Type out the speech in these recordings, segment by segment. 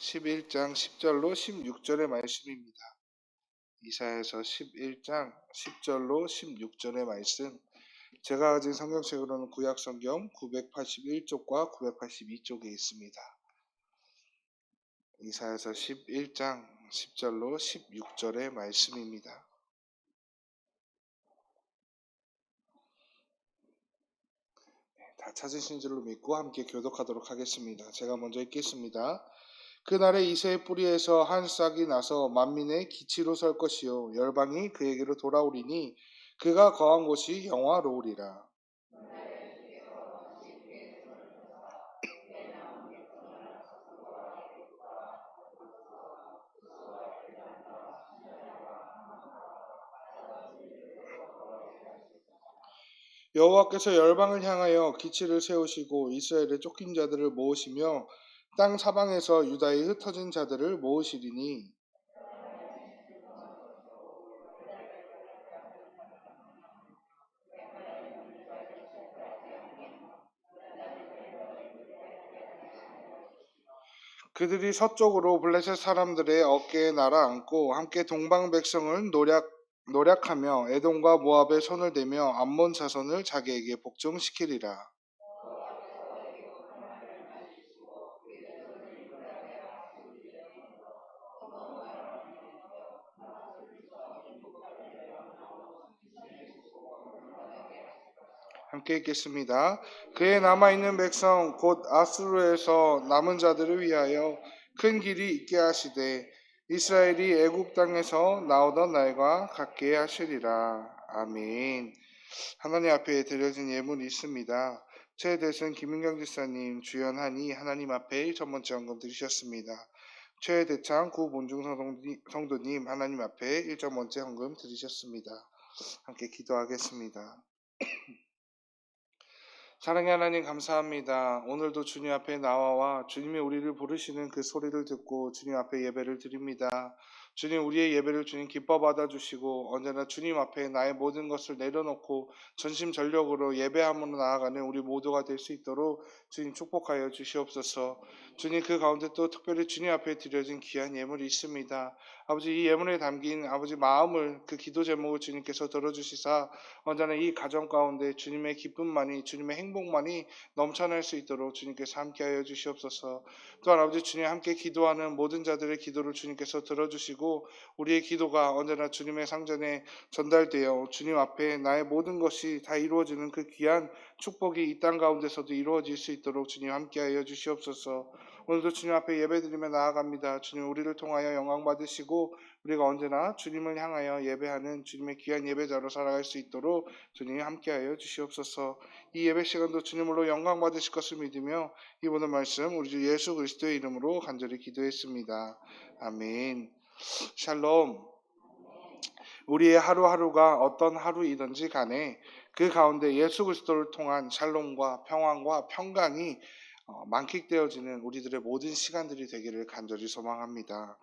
11장 10절로 16절의 말씀입니다. 이사야서 11장 10절로 16절의 말씀. 제가 가진 성경책으로는 구약성경 981쪽과 982쪽에 있습니다. 이사야서 11장 10절로 16절의 말씀입니다. 다 찾으신 줄로 믿고 함께 교독하도록 하겠습니다. 제가 먼저 읽겠습니다. 그날에 이새의 뿌리에서 한 싹이 나서 만민의 기치로 설 것이요 열방이 그에게로 돌아오리니 그가 거한 곳이 영화로우리라. 여호와께서 열방을 향하여 기치를 세우시고 이스라엘의 쫓긴 자들을 모으시며 땅 사방에서 유다의 흩어진 자들을 모으시리니 그들이 서쪽으로 블레셋 사람들의 어깨에 날아앉고 함께 동방 백성을 노략하며 에돔과 모압의 손을 대며 암몬 자손을 자기에게 복종시키리라. 함께 읽겠습니다. 그의 남아있는 백성 곧 아수르에서 남은 자들을 위하여 큰 길이 있게 하시되 이스라엘이 애굽 땅에서 나오던 날과 같게 하시리라. 아멘. 하나님 앞에 드려진 예물이 있습니다. 최대선 김윤경 지사님 주연하니 하나님 앞에 첫 번째 헌금 드리셨습니다. 최대창 구본중 성도님 하나님 앞에 1.1째 헌금 드리셨습니다. 함께 기도하겠습니다. 사랑의 하나님 감사합니다. 오늘도 주님 앞에 나와 주님이 우리를 부르시는 그 소리를 듣고 주님 앞에 예배를 드립니다. 주님 우리의 예배를 주님 기뻐 받아주시고 언제나 주님 앞에 나의 모든 것을 내려놓고 전심전력으로 예배함으로 나아가는 우리 모두가 될 수 있도록 주님 축복하여 주시옵소서. 주님 그 가운데 또 특별히 주님 앞에 드려진 귀한 예물이 있습니다. 아버지 이 예물에 담긴 아버지 마음을 그 기도 제목을 주님께서 들어주시사 언제나 이 가정 가운데 주님의 기쁨만이 주님의 행복만이 넘쳐날 수 있도록 주님께서 함께하여 주시옵소서. 또한 아버지 주님 함께 기도하는 모든 자들의 기도를 주님께서 들어주시고 우리의 기도가 언제나 주님의 상전에 전달되어 주님 앞에 나의 모든 것이 다 이루어지는 그 귀한 축복이 이 땅 가운데서도 이루어질 수 있도록 주님 함께하여 주시옵소서. 오늘도 주님 앞에 예배드리며 나아갑니다. 주님 우리를 통하여 영광 받으시고 우리가 언제나 주님을 향하여 예배하는 주님의 귀한 예배자로 살아갈 수 있도록 주님이 함께하여 주시옵소서. 이 예배 시간도 주님으로 영광 받으실 것을 믿으며 이 모든 말씀 우리 주 예수 그리스도의 이름으로 간절히 기도했습니다. 아멘. 샬롬. 우리의 하루하루가 어떤 하루이든지 간에 그 가운데 예수 그리스도를 통한 샬롬과 평안과 평강이 만끽되어지는 우리들의 모든 시간들이 되기를 간절히 소망합니다.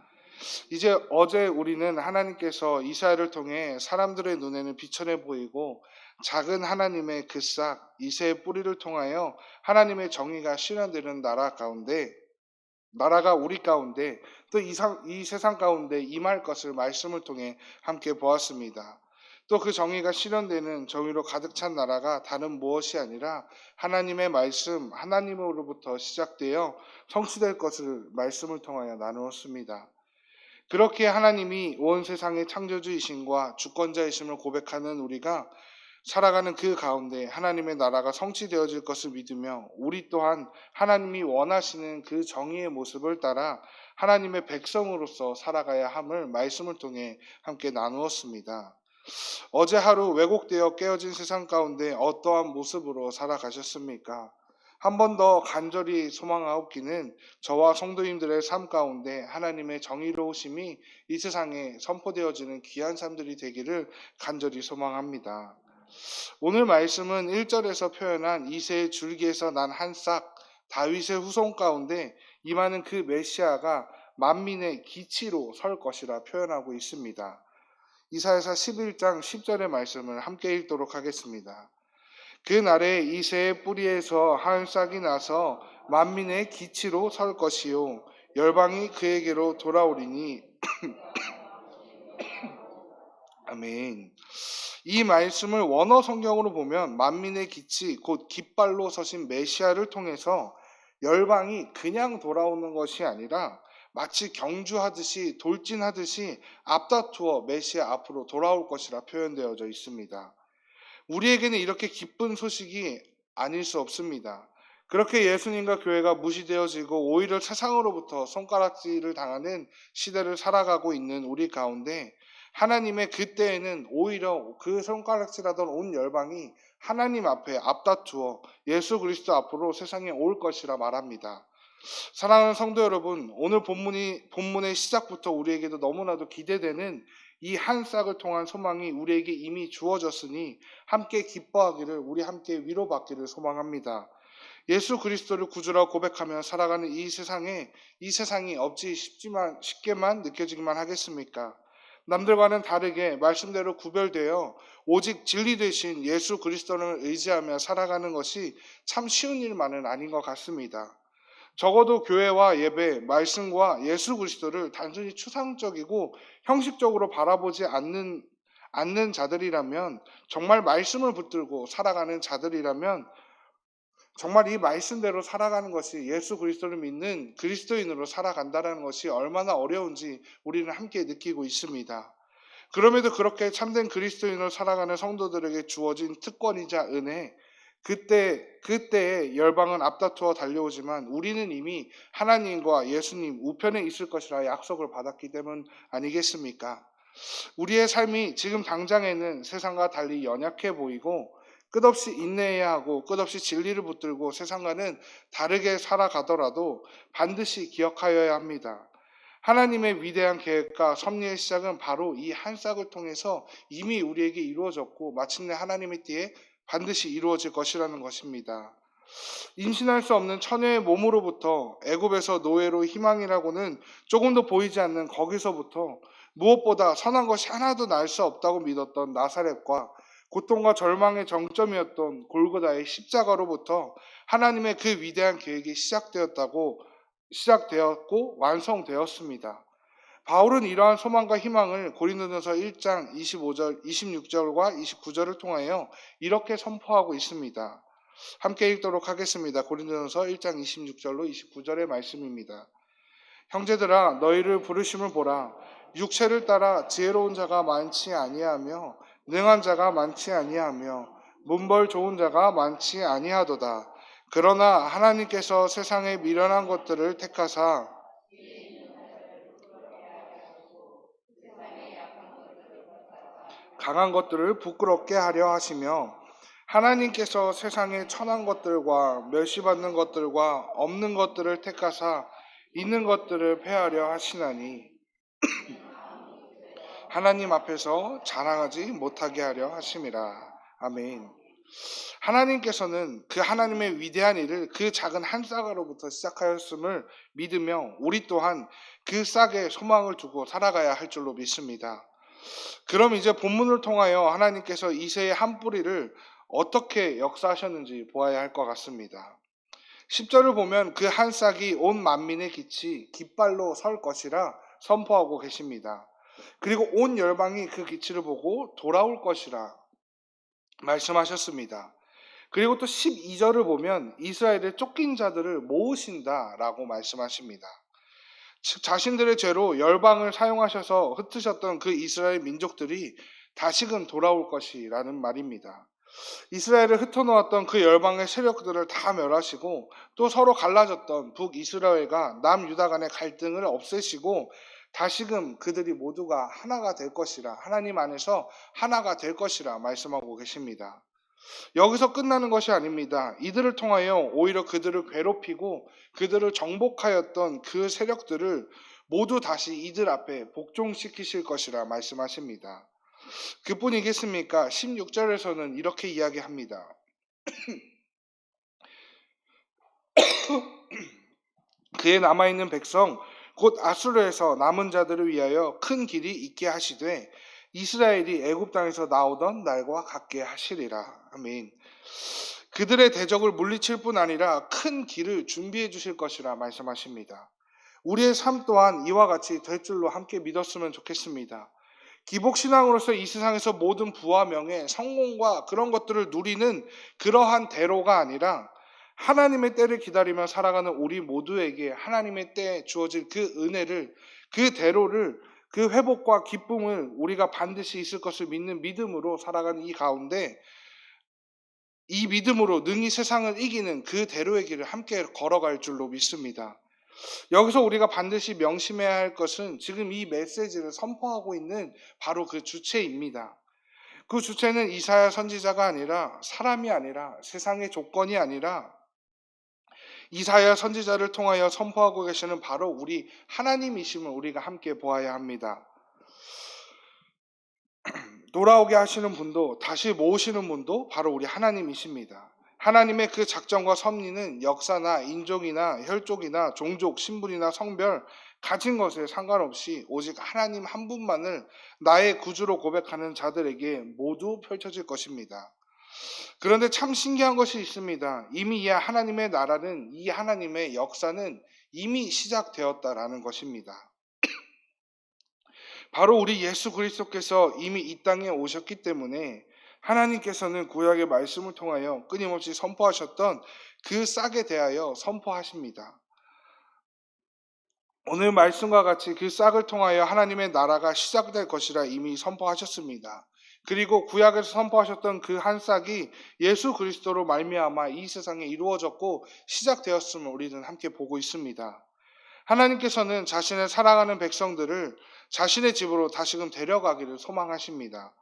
이제 어제 우리는 하나님께서 이사야를 통해 사람들의 눈에는 비천해 보이고 작은 하나님의 그 싹 이새의 뿌리를 통하여 하나님의 정의가 실현되는 나라가 우리 가운데 또 이 세상 가운데 임할 것을 말씀을 통해 함께 보았습니다. 또 그 정의가 실현되는 정의로 가득 찬 나라가 다른 무엇이 아니라 하나님의 말씀, 하나님으로부터 시작되어 성취될 것을 말씀을 통하여 나누었습니다. 그렇게 하나님이 온 세상의 창조주이심과 주권자이심을 고백하는 우리가 살아가는 그 가운데 하나님의 나라가 성취되어질 것을 믿으며 우리 또한 하나님이 원하시는 그 정의의 모습을 따라 하나님의 백성으로서 살아가야 함을 말씀을 통해 함께 나누었습니다. 어제 하루 왜곡되어 깨어진 세상 가운데 어떠한 모습으로 살아가셨습니까? 한 번 더 간절히 소망하옵기는 저와 성도님들의 삶 가운데 하나님의 정의로우심이 이 세상에 선포되어지는 귀한 삶들이 되기를 간절히 소망합니다. 오늘 말씀은 1절에서 표현한 이새의 줄기에서 난 한 싹, 다윗의 후손 가운데 임하는 그 메시아가 만민의 기치로 설 것이라 표현하고 있습니다. 이사야서 11장 10절의 말씀을 함께 읽도록 하겠습니다. 그 날에 이새의 뿌리에서 한 싹이 나서 만민의 기치로 설 것이요 열방이 그에게로 돌아오리니. 아멘. 이 말씀을 원어 성경으로 보면 만민의 기치 곧 깃발로 서신 메시아를 통해서 열방이 그냥 돌아오는 것이 아니라 마치 경주하듯이 돌진하듯이 앞다투어 메시아 앞으로 돌아올 것이라 표현되어져 있습니다. 우리에게는 이렇게 기쁜 소식이 아닐 수 없습니다. 그렇게 예수님과 교회가 무시되어지고 오히려 세상으로부터 손가락질을 당하는 시대를 살아가고 있는 우리 가운데 하나님의 그때에는 오히려 그 손가락질하던 온 열방이 하나님 앞에 앞다투어 예수 그리스도 앞으로 세상에 올 것이라 말합니다. 사랑하는 성도 여러분, 오늘 본문의 시작부터 우리에게도 너무나도 기대되는 이 한 싹을 통한 소망이 우리에게 이미 주어졌으니 함께 기뻐하기를, 우리 함께 위로받기를 소망합니다. 예수 그리스도를 구주라고 고백하며 살아가는 이 세상이 어찌 쉽게만 느껴지기만 하겠습니까? 남들과는 다르게 말씀대로 구별되어 오직 진리 되신 예수 그리스도를 의지하며 살아가는 것이 참 쉬운 일만은 아닌 것 같습니다. 적어도 교회와 예배, 말씀과 예수 그리스도를 단순히 추상적이고 형식적으로 바라보지 않는 자들이라면, 정말 말씀을 붙들고 살아가는 자들이라면 정말 이 말씀대로 살아가는 것이 예수 그리스도를 믿는 그리스도인으로 살아간다는 것이 얼마나 어려운지 우리는 함께 느끼고 있습니다. 그럼에도 그렇게 참된 그리스도인으로 살아가는 성도들에게 주어진 특권이자 은혜, 그때의 열방은 앞다투어 달려오지만 우리는 이미 하나님과 예수님 우편에 있을 것이라 약속을 받았기 때문 아니겠습니까? 우리의 삶이 지금 당장에는 세상과 달리 연약해 보이고 끝없이 인내해야 하고 끝없이 진리를 붙들고 세상과는 다르게 살아가더라도 반드시 기억하여야 합니다. 하나님의 위대한 계획과 섭리의 시작은 바로 이 한 싹을 통해서 이미 우리에게 이루어졌고 마침내 하나님의 때에 반드시 이루어질 것이라는 것입니다. 임신할 수 없는 처녀의 몸으로부터 애굽에서 노예로 희망이라고는 조금도 보이지 않는 거기서부터 무엇보다 선한 것이 하나도 날 수 없다고 믿었던 나사렛과 고통과 절망의 정점이었던 골고다의 십자가로부터 하나님의 그 위대한 계획이 시작되었고 완성되었습니다. 바울은 이러한 소망과 희망을 고린도전서 1장 26절과 29절을 통하여 이렇게 선포하고 있습니다. 함께 읽도록 하겠습니다. 고린도전서 1장 26절로 29절의 말씀입니다. 형제들아, 너희를 부르심을 보라. 육체를 따라 지혜로운 자가 많지 아니하며 능한 자가 많지 아니하며 문벌 좋은 자가 많지 아니하도다. 그러나 하나님께서 세상의 미련한 것들을 택하사 강한 것들을 부끄럽게 하려 하시며, 하나님께서 세상의 천한 것들과 멸시받는 것들과 없는 것들을 택하사 있는 것들을 폐하려 하시나니 하나님 앞에서 자랑하지 못하게 하려 하심이라. 아멘. 하나님께서는 그 하나님의 위대한 일을 그 작은 한 싹으로부터 시작하였음을 믿으며 우리 또한 그 싹에 소망을 두고 살아가야 할 줄로 믿습니다. 그럼 이제 본문을 통하여 하나님께서 이새의 한 뿌리를 어떻게 역사하셨는지 보아야 할 것 같습니다. 10절을 보면 그 한 싹이 온 만민의 깃발로 설 것이라 선포하고 계십니다. 그리고 온 열방이 그 기치를 보고 돌아올 것이라 말씀하셨습니다. 그리고 또 12절을 보면 이스라엘의 쫓긴 자들을 모으신다라고 말씀하십니다. 즉 자신들의 죄로 열방을 사용하셔서 흩으셨던 그 이스라엘 민족들이 다시금 돌아올 것이라는 말입니다. 이스라엘을 흩어놓았던 그 열방의 세력들을 다 멸하시고 또 서로 갈라졌던 북이스라엘과 남유다 간의 갈등을 없애시고 다시금 그들이 모두가 하나가 될 것이라, 하나님 안에서 하나가 될 것이라 말씀하고 계십니다. 여기서 끝나는 것이 아닙니다. 이들을 통하여 오히려 그들을 괴롭히고 그들을 정복하였던 그 세력들을 모두 다시 이들 앞에 복종시키실 것이라 말씀하십니다. 그뿐이겠습니까? 16절에서는 이렇게 이야기합니다. 그의 남아있는 백성 곧 아수르에서 남은 자들을 위하여 큰 길이 있게 하시되 이스라엘이 애굽 땅에서 나오던 날과 같게 하시리라. 아멘. 그들의 대적을 물리칠 뿐 아니라 큰 길을 준비해 주실 것이라 말씀하십니다. 우리의 삶 또한 이와 같이 될 줄로 함께 믿었으면 좋겠습니다. 기복신앙으로서 이 세상에서 모든 부와 명예, 성공과 그런 것들을 누리는 그러한 대로가 아니라 하나님의 때를 기다리며 살아가는 우리 모두에게 하나님의 때에 주어질 그 은혜를, 그 대로를, 그 회복과 기쁨을 우리가 반드시 있을 것을 믿는 믿음으로 살아가는 이 가운데 이 믿음으로 능히 세상을 이기는 그 대로의 길을 함께 걸어갈 줄로 믿습니다. 여기서 우리가 반드시 명심해야 할 것은 지금 이 메시지를 선포하고 있는 바로 그 주체입니다. 그 주체는 이사야 선지자가 아니라 사람이 아니라 세상의 조건이 아니라 이사야 선지자를 통하여 선포하고 계시는 바로 우리 하나님이심을 우리가 함께 보아야 합니다. 돌아오게 하시는 분도 다시 모으시는 분도 바로 우리 하나님이십니다. 하나님의 그 작정과 섭리는 역사나 인종이나 혈족이나 종족, 신분이나 성별 가진 것에 상관없이 오직 하나님 한 분만을 나의 구주로 고백하는 자들에게 모두 펼쳐질 것입니다. 그런데 참 신기한 것이 있습니다. 이미 이 하나님의 나라는, 이 하나님의 역사는 이미 시작되었다라는 것입니다. 바로 우리 예수 그리스도께서 이미 이 땅에 오셨기 때문에 하나님께서는 구약의 말씀을 통하여 끊임없이 선포하셨던 그 싹에 대하여 선포하십니다. 오늘 말씀과 같이 그 싹을 통하여 하나님의 나라가 시작될 것이라 이미 선포하셨습니다. 그리고 구약에서 선포하셨던 그 한 싹이 예수 그리스도로 말미암아 이 세상에 이루어졌고 시작되었음을 우리는 함께 보고 있습니다. 하나님께서는 자신의 사랑하는 백성들을 자신의 집으로 다시금 데려가기를 소망하십니다.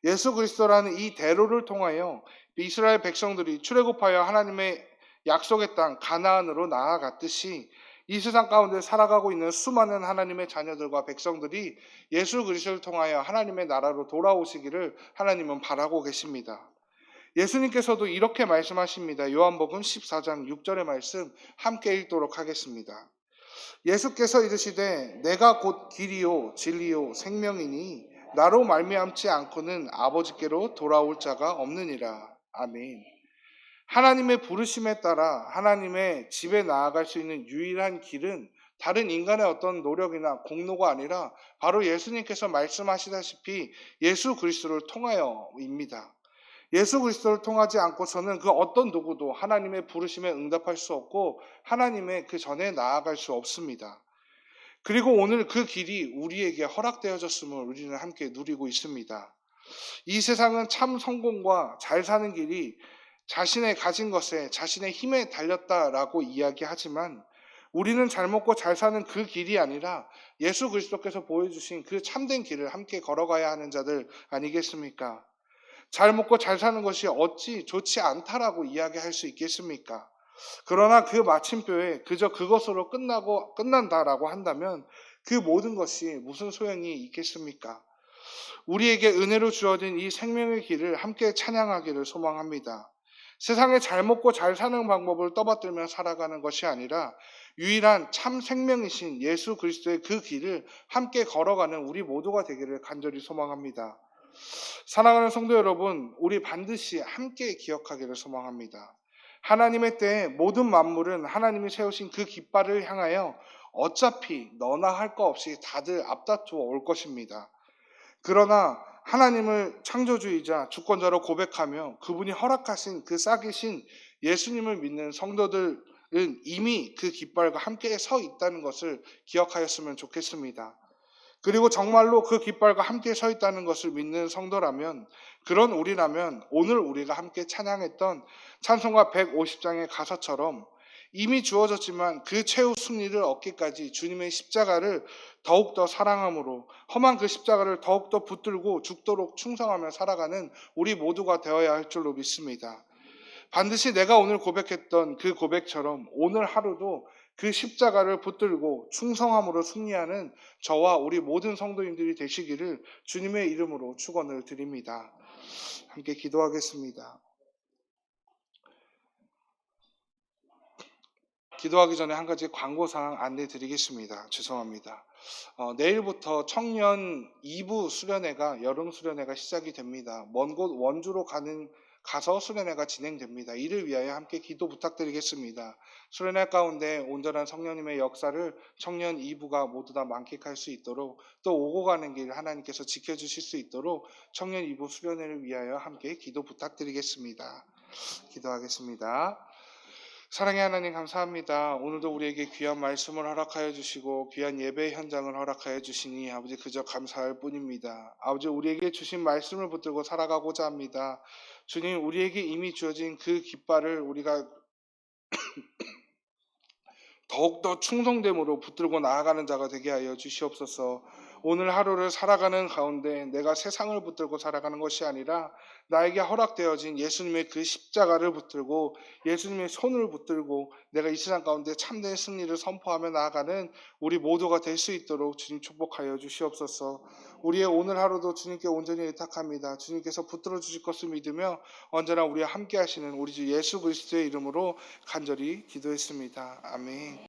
예수 그리스도라는 이 대로를 통하여 이스라엘 백성들이 출애굽하여 하나님의 약속의 땅 가나안으로 나아갔듯이 이 세상 가운데 살아가고 있는 수많은 하나님의 자녀들과 백성들이 예수 그리스도를 통하여 하나님의 나라로 돌아오시기를 하나님은 바라고 계십니다. 예수님께서도 이렇게 말씀하십니다. 요한복음 14장 6절의 말씀 함께 읽도록 하겠습니다. 예수께서 이르시되 내가 곧 길이요 진리요 생명이니 나로 말미암지 않고는 아버지께로 돌아올 자가 없느니라. 아멘. 하나님의 부르심에 따라 하나님의 집에 나아갈 수 있는 유일한 길은 다른 인간의 어떤 노력이나 공로가 아니라 바로 예수님께서 말씀하시다시피 예수 그리스도를 통하여입니다. 예수 그리스도를 통하지 않고서는 그 어떤 누구도 하나님의 부르심에 응답할 수 없고 하나님의 그 전에 나아갈 수 없습니다. 그리고 오늘 그 길이 우리에게 허락되어졌음을 우리는 함께 누리고 있습니다. 이 세상은 참 성공과 잘 사는 길이 자신의 가진 것에 자신의 힘에 달렸다라고 이야기하지만 우리는 잘 먹고 잘 사는 그 길이 아니라 예수 그리스도께서 보여주신 그 참된 길을 함께 걸어가야 하는 자들 아니겠습니까? 잘 먹고 잘 사는 것이 어찌 좋지 않다라고 이야기할 수 있겠습니까? 그러나 그 마침표에 그저 그것으로 끝난다라고 한다면 그 모든 것이 무슨 소용이 있겠습니까? 우리에게 은혜로 주어진 이 생명의 길을 함께 찬양하기를 소망합니다. 세상에 잘 먹고 잘 사는 방법을 떠받들며 살아가는 것이 아니라 유일한 참 생명이신 예수 그리스도의 그 길을 함께 걸어가는 우리 모두가 되기를 간절히 소망합니다. 사랑하는 성도 여러분, 우리 반드시 함께 기억하기를 소망합니다. 하나님의 때에 모든 만물은 하나님이 세우신 그 깃발을 향하여 어차피 너나 할 거 없이 다들 앞다투어 올 것입니다. 그러나 하나님을 창조주이자 주권자로 고백하며 그분이 허락하신 그 싹이신 예수님을 믿는 성도들은 이미 그 깃발과 함께 서 있다는 것을 기억하였으면 좋겠습니다. 그리고 정말로 그 깃발과 함께 서 있다는 것을 믿는 성도라면, 그런 우리라면 오늘 우리가 함께 찬양했던 찬송가 150장의 가사처럼 이미 주어졌지만 그 최후 승리를 얻기까지 주님의 십자가를 더욱더 사랑함으로 험한 그 십자가를 더욱더 붙들고 죽도록 충성하며 살아가는 우리 모두가 되어야 할 줄로 믿습니다. 반드시 내가 오늘 고백했던 그 고백처럼 오늘 하루도 그 십자가를 붙들고 충성함으로 승리하는 저와 우리 모든 성도님들이 되시기를 주님의 이름으로 축원을 드립니다. 함께 기도하겠습니다. 기도하기 전에 한 가지 광고사항 안내 드리겠습니다. 죄송합니다. 내일부터 청년 2부 수련회가 여름 수련회가 시작이 됩니다. 먼 곳 원주로 가서 수련회가 진행됩니다. 이를 위하여 함께 기도 부탁드리겠습니다. 수련회 가운데 온전한 성령님의 역사를 청년 2부가 모두 다 만끽할 수 있도록, 또 오고 가는 길 하나님께서 지켜주실 수 있도록 청년 2부 수련회를 위하여 함께 기도 부탁드리겠습니다. 기도하겠습니다. 사랑의 하나님 감사합니다. 오늘도 우리에게 귀한 말씀을 허락하여 주시고 귀한 예배 현장을 허락하여 주시니 아버지 그저 감사할 뿐입니다. 아버지 우리에게 주신 말씀을 붙들고 살아가고자 합니다. 주님 우리에게 이미 주어진 그 깃발을 우리가 더욱더 충성됨으로 붙들고 나아가는 자가 되게 하여 주시옵소서. 오늘 하루를 살아가는 가운데 내가 세상을 붙들고 살아가는 것이 아니라 나에게 허락되어진 예수님의 그 십자가를 붙들고 예수님의 손을 붙들고 내가 이 세상 가운데 참된 승리를 선포하며 나아가는 우리 모두가 될 수 있도록 주님 축복하여 주시옵소서. 우리의 오늘 하루도 주님께 온전히 의탁합니다. 주님께서 붙들어 주실 것을 믿으며 언제나 우리와 함께 하시는 우리 주 예수 그리스도의 이름으로 간절히 기도했습니다. 아멘.